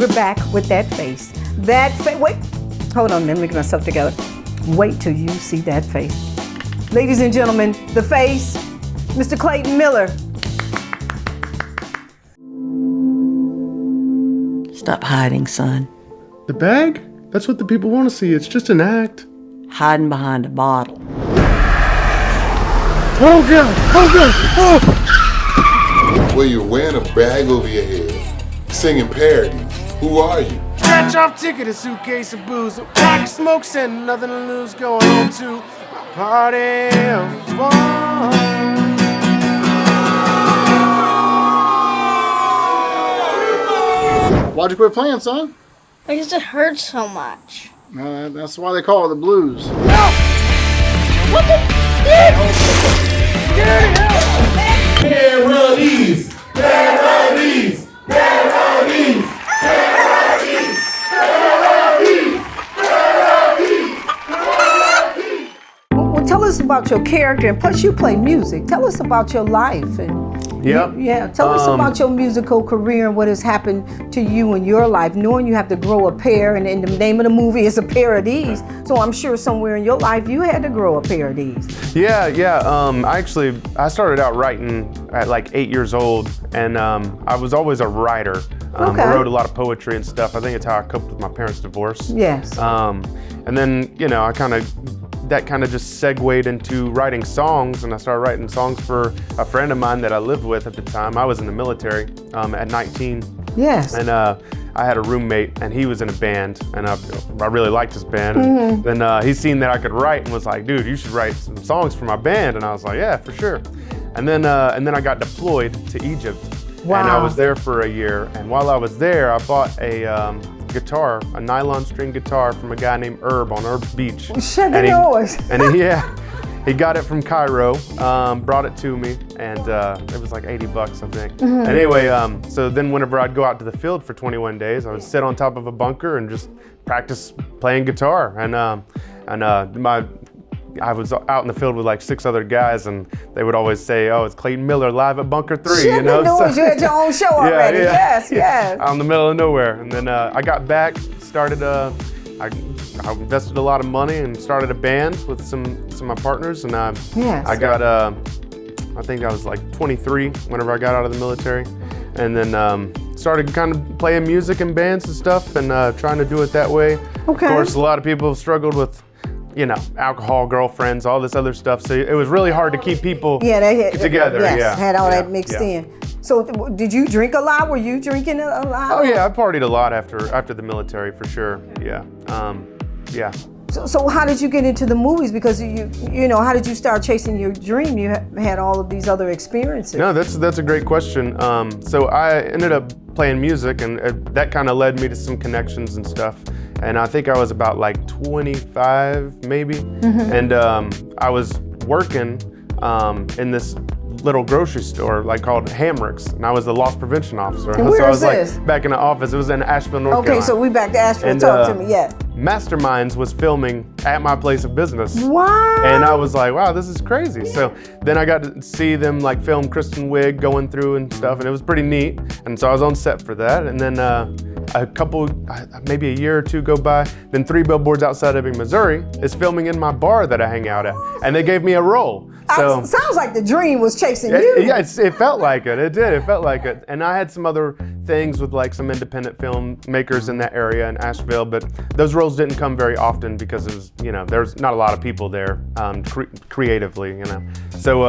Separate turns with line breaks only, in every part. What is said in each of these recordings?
We're back with that face. Wait, hold on, let me get myself together. Wait till you see that face. Ladies and gentlemen, the face, Mr. Clayton Miller.
Stop hiding, son.
The bag? That's what the people want to see. It's just an act.
Hiding behind a bottle.
Oh, God! Oh, God! Oh!
Well, you're wearing a bag over your head, singing parodies. Who are you?
Scratch off ticket, a suitcase of booze, a pack of smokes, and nothing to lose. Going home to my party of fun. Why'd you quit playing, son?
Because it hurts so much.
That's why they call it the blues.
No! What the?
Parodies! Parodies! Parodies!
Well, tell us about your character, and plus you play music. Tell us about your life. Tell us about your musical career and what has happened to you in your life, knowing you have to grow a pair, and the name of the movie is A Pair of Deez. So I'm sure somewhere in your life you had to grow a pair of Deez.
I started out writing at like 8 years old, and I was always a writer. I wrote a lot of poetry and stuff. I think it's how I coped with my parents' divorce.
Yes.
And then, that kind of just segued into writing songs, and I started writing songs for a friend of mine that I lived with at the time. I was in the military at 19.
Yes.
And I had a roommate, and he was in a band, and I really liked his band. And then he seen that I could write and was like, dude, you should write some songs for my band. And I was like, yeah, for sure. And then I got deployed to Egypt.
Wow.
And I was there for a year. And while I was there, I bought a guitar, a nylon string guitar from a guy named Herb on Herb Beach.
Shut the doors.
He got it from Cairo, brought it to me, and it was like $80, I think. And anyway, so then whenever I'd go out to the field for 21 days, I would sit on top of a bunker and just practice playing guitar. I was out in the field with like 6 other guys, and they would always say, "Oh, it's Clayton Miller live at Bunker 3."
Shut the doors. You had your own show already. Yes.
Out in the middle of nowhere. And then I got back, started. I invested a lot of money and started a band with some of my partners, and I got. I think I was like 23 whenever I got out of the military, and then started kind of playing music in bands and stuff, and trying to do it that way.
Okay.
Of course, a lot of people have struggled with, alcohol, girlfriends, all this other stuff. So it was really hard to keep people together.
Yes, had all that mixed in. So did you drink a lot? Were you drinking a lot?
Oh yeah, I partied a lot after the military for sure. Yeah.
So how did you get into the movies? Because how did you start chasing your dream? You had all of these other experiences.
No, that's a great question. So I ended up playing music, and that kind of led me to some connections and stuff. And I think I was about like 25 maybe, and I was working in this little grocery store called Hendricks, and I was the loss prevention officer.
And where
so I was
this?
Back in the office. It was in Asheville, North Carolina.
Okay, so we back to Asheville.
And,
talk to me, yeah.
Masterminds was filming at my place of business.
Wow.
And I was like, wow, this is crazy. So then I got to see them film Kristen Wiig going through and stuff, and it was pretty neat. And so I was on set for that. And then maybe a year or two go by, then 3 Billboards Outside Ebbing, Missouri is filming in my bar that I hang out at. And they gave me a role. So
sounds like the dream was chasing you.
Yeah, it felt like it. It did. It felt like it. And I had some other things with some independent filmmakers in that area in Asheville, but those roles didn't come very often because it was, there's not a lot of people there creatively, So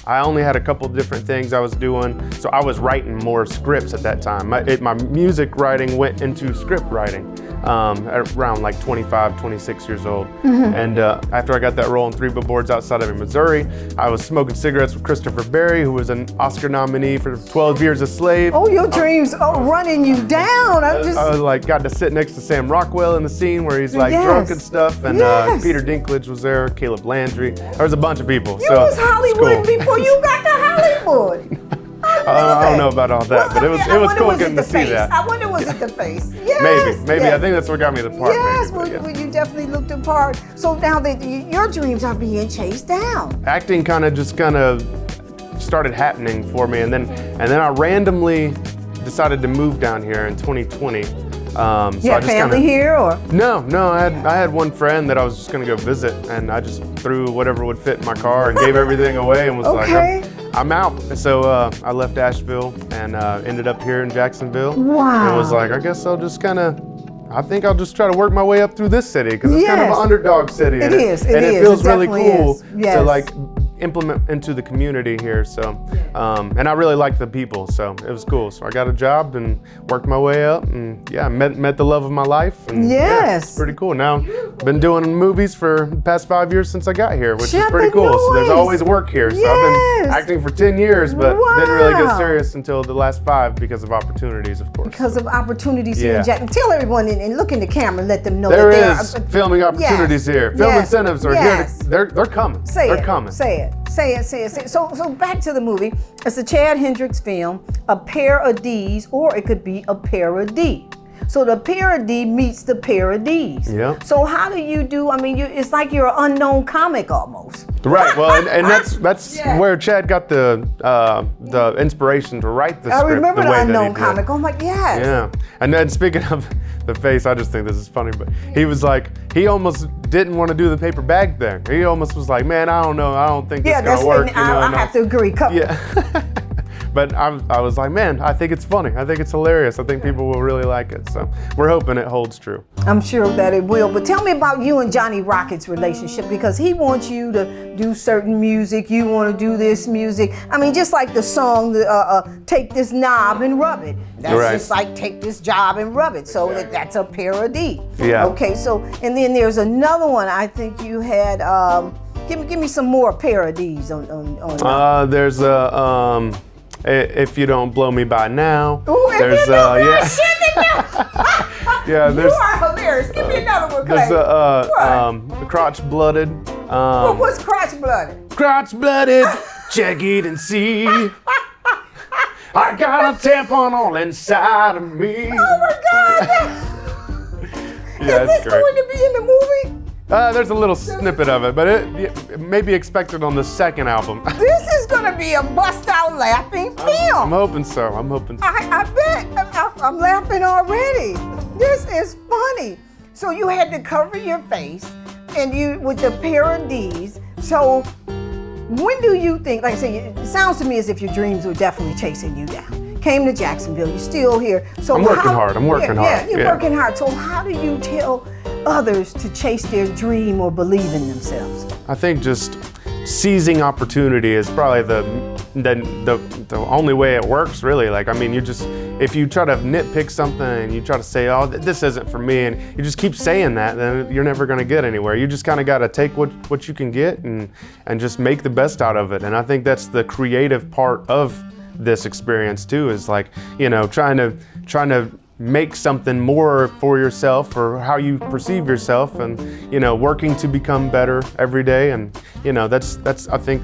I only had a couple different things I was doing. So I was writing more scripts at that time. My music writing went into script writing around 25, 26 years old. And after I got that role in 3 Billboards Outside Ebbing, Missouri, I was smoking cigarettes with Christopher Berry, who was an Oscar nominee for 12 Years a Slave.
Oh, your dreams are running you down.
I got to sit next to Sam Rockwell in the scene where he's
Yes.
drunk and stuff, and
Yes.
Peter Dinklage was there, Caleb Landry. There was a bunch of people.
You was Hollywood before you got to Hollywood.
I don't know about all that, but it was cool getting to see that.
I wonder was it the face? Yes.
Maybe.
Yes.
I think that's what got me the part.
Yes,
maybe,
well, you definitely looked the part. So now that your dreams are being chased down.
Acting kind of started happening for me, and then I randomly decided to move down here in 2020 So
You had family here, or?
No, I had one friend that I was just gonna go visit, and I just threw whatever would fit in my car and gave everything away and was
Okay.
like, I'm out. So I left Asheville and ended up here in Jacksonville.
Wow.
And was like, I guess I think I'll just try to work my way up through this city because it's kind of
Yes.
an underdog city.
It
and
is,
and
it
it
is,
feels
it
really
definitely
cool
is. Yes.
to like implement into the community here. So, and I really like the people, so it was cool. So I got a job and worked my way up, and yeah, met the love of my life. And yeah,
Yes.
it's pretty cool. Now, been doing movies for the past 5 years since I got here, which is
Shut
pretty
the
cool. So there's
noise.
always work here. So I've
Yes.
been acting for 10 years, but didn't really
Wow.
get serious until the last 5 because of opportunities, of course.
Because of opportunities here in
Yeah.
Jacksonville. Tell everyone and look in the camera and let them know
There
that
is filming opportunities here. Film
Yes.
incentives are
Yes.
here. They're coming.
Say
they're
it.
coming.
Say it. So back to the movie. It's a Chad Hendricks film, a pair of Deez, or it could be a parody. So the parody meets the parodies.
Yeah.
So how do you do? I mean, it's like you're an unknown comic almost.
Right. Well, and that's
Yeah.
where Chad got the inspiration to write the
I
script.
remember
the
the
way that he
unknown
did.
comic. I'm like, yes.
Yeah. And then speaking of the face, I just think this is funny, but he was like, he almost didn't want to do the paper bag thing. He almost was like, man, I don't know, I don't think this
Yeah,
is
that's
gonna work.
and I have to agree.
Yeah. But I was like, man, I think it's funny. I think it's hilarious. I think people will really like it. So we're hoping it holds true.
I'm sure that it will. But tell me about you and Johnny Rocket's relationship, because he wants you to do certain music. You want to do this music. I mean, just like the song, Take This Knob and Rub It. That's
Right.
just like Take This Job and Rub It. So that's a parody.
Yeah.
Okay, so, and then there's another one I think you had, give me some more parodies on
There's a, If You Don't Blow Me By Now.
Ooh, if
There's
you don't
yeah. Yeah,
You
there's
are hilarious. Give me another one,
there's
Clay.
a Crotch Blooded.
What's crotch blooded?
Crotch Blooded, check it and see. I got a tampon all inside of me.
Oh my God!
Yeah,
Is
it's
this
great.
going to be in the movie?
There's a little snippet of it, but it may be expected on the second album.
This is going to be a bust-out laughing
I'm
film.
hoping so. I'm hoping so.
I bet. I'm laughing already. This is funny. So you had to cover your face, and you with the parodies. So when do you think? Like I say, it sounds to me as if your dreams were definitely chasing you down. Came to Jacksonville. You're still here. So
I'm working hard. I'm working hard.
Yeah, you're
Yeah.
working hard. So how do you tell others to chase their dream or believe in themselves?
I think just seizing opportunity is probably the only way it works, really. Like, I mean, if you try to nitpick something and you try to say, oh, this isn't for me, and you just keep saying that, then you're never gonna get anywhere. You just kind of gotta take what you can get and just make the best out of it. And I think that's the creative part of this experience too, is like, trying to make something more for yourself or how you perceive yourself, and working to become better every day. And that's I think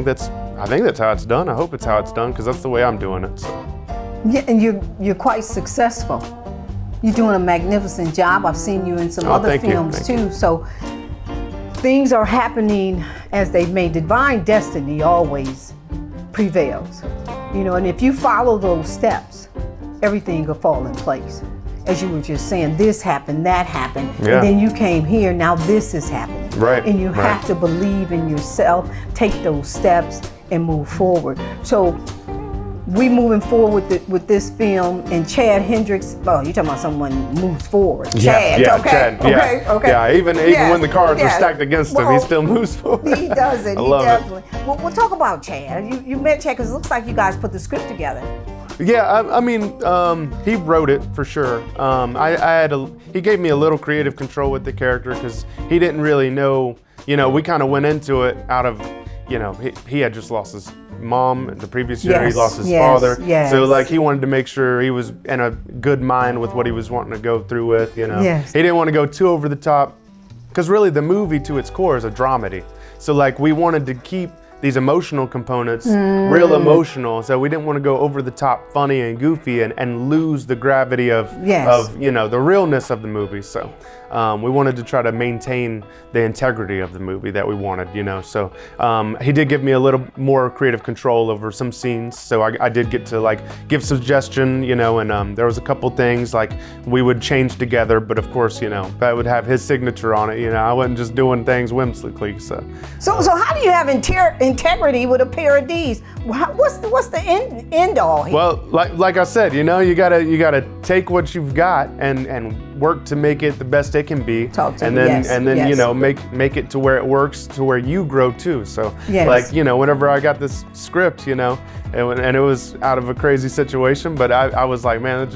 that's how it's done. I hope it's how it's done, because that's the way I'm doing it. So.
Yeah, and you're quite successful. You're doing a magnificent job. I've seen you in some other
thank you.
films
Thank
too. So things are happening as they've made. Divine destiny always prevails. And if you follow those steps, everything will fall in place. As you were just saying, this happened, that happened,
Yeah.
and then you came here, now this is happening.
Right,
And you
right.
have to believe in yourself, take those steps, and move forward. So we moving forward with this film, and Chad Hendricks. Oh, you're talking about someone moves forward. Chad,
yeah,
okay,
Chad,
okay,
yeah.
okay.
Yeah, even
Yes,
when the cards are
yes.
stacked against him, he
Well,
still moves forward.
He does it.
I
He
love
definitely. Well, we'll talk about Chad. You met Chad because it looks like you guys put the script together.
Yeah, I mean, he wrote it for sure. He gave me a little creative control with the character, because he didn't really know. We kind of went into it out of, he had just lost his mom the previous year.
Yes,
He lost his
yes,
father.
yes.
So like, he wanted to make sure he was in a good mind with what he was wanting to go through with.
Yes.
He didn't want to go too over the top, because really the movie to its core is a dramedy. So like, we wanted to keep these emotional components real emotional, so we didn't want to go over the top funny and goofy and lose the gravity of
Yes.
the realness of the movie. So we wanted to try to maintain the integrity of the movie that we wanted, you know. So he did give me a little more creative control over some scenes, so I did get to like give suggestion, you know, and there was a couple things like we would change together, but of course, you know, that would have his signature on it, you know. I wasn't just doing things whimsically, so
how do you have integrity with a pair of Deez? What's the end all here?
Well, like I said, you know, you gotta take what you've got and work to make it the best it can be. And then you know, make it to where it works, to where you grow too. So like, you know, whenever I got this script, you know, and it was out of a crazy situation, but I was like, man,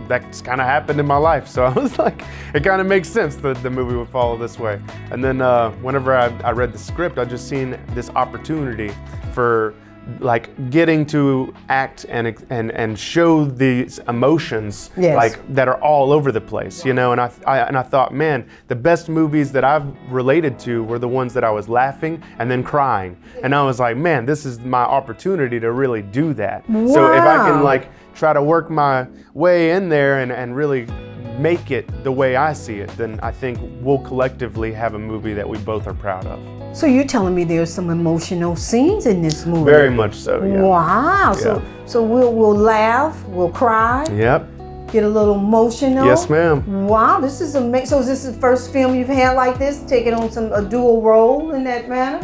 that's kind of happened in my life. So I was like, it kind of makes sense that the movie would follow this way. And then whenever I read the script, I just seen this opportunity for like getting to act and show these emotions like that are all over the place, you know. And I thought, man, the best movies that I've related to were the ones that I was laughing and then crying. And I was like, man, this is my opportunity to really do that.
Wow.
So if I can like try to work my way in there and really make it the way I see it, then I think we'll collectively have a movie that we both are proud of.
So you're telling me there's some emotional scenes in this movie?
Very much so, yeah.
Wow.
Yeah.
So we'll laugh, we'll cry.
Yep.
Get a little emotional.
Yes, ma'am.
Wow, this is amazing. So is this the first film you've had like this, taking on a dual role in that manner?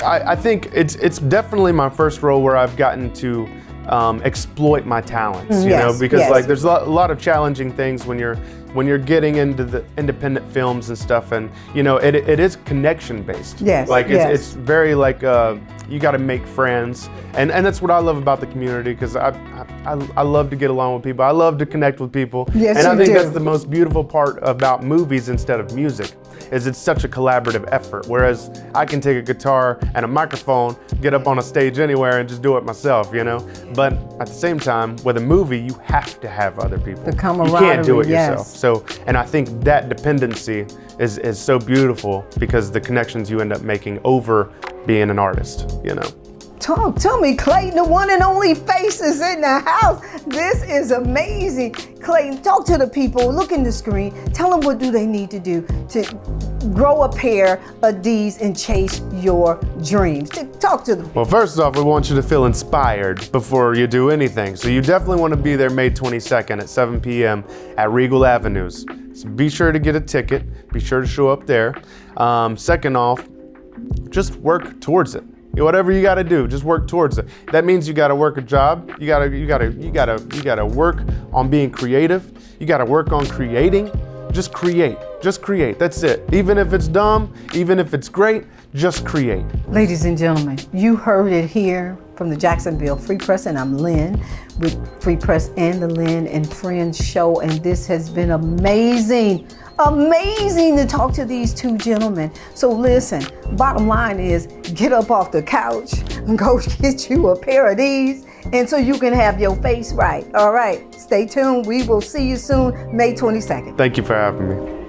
I think it's definitely my first role where I've gotten to exploit my talents, you know, because like there's a lot of challenging things when you're getting into the independent films and stuff, and you know it is connection based. Like it's very like you got to make friends, and that's what I love about the community, because I love to get along with people. I love to connect with people, and I think that's the most beautiful part about movies instead of music. Is it's such a collaborative effort, whereas I can take a guitar and a microphone, get up on a stage anywhere and just do it myself, you know? But at the same time, with a movie, you have to have other people.
The camaraderie,
you can't do it yourself. So, and I think that dependency is so beautiful, because the connections you end up making over being an artist, you know?
Tell me, Clayton, the one and only face is in the house. This is amazing. Clayton, talk to the people, look in the screen, tell them what do they need to do to grow a pair of Deez and chase your dreams. Talk to them.
Well, first off, we want you to feel inspired before you do anything. So you definitely want to be there May 22nd at 7 p.m. at Regal Avenues. So be sure to get a ticket, be sure to show up there. Second off, just work towards it. Whatever you got to do, just work towards it. That means you got to work a job. You got to work on being creative. You got to work on creating. Just create. That's it. Even if it's dumb, even if it's great, just create.
Ladies and gentlemen, you heard it here from the Jacksonville Free Press, and I'm Lynn with Free Press and the Lynn and Friends show, and this has been amazing to talk to these two gentlemen. So listen, bottom line is get up off the couch and go get you a pair of Deez, and so you can have your face right. All right, stay tuned. We will see you soon, May 22nd.
Thank you for having me.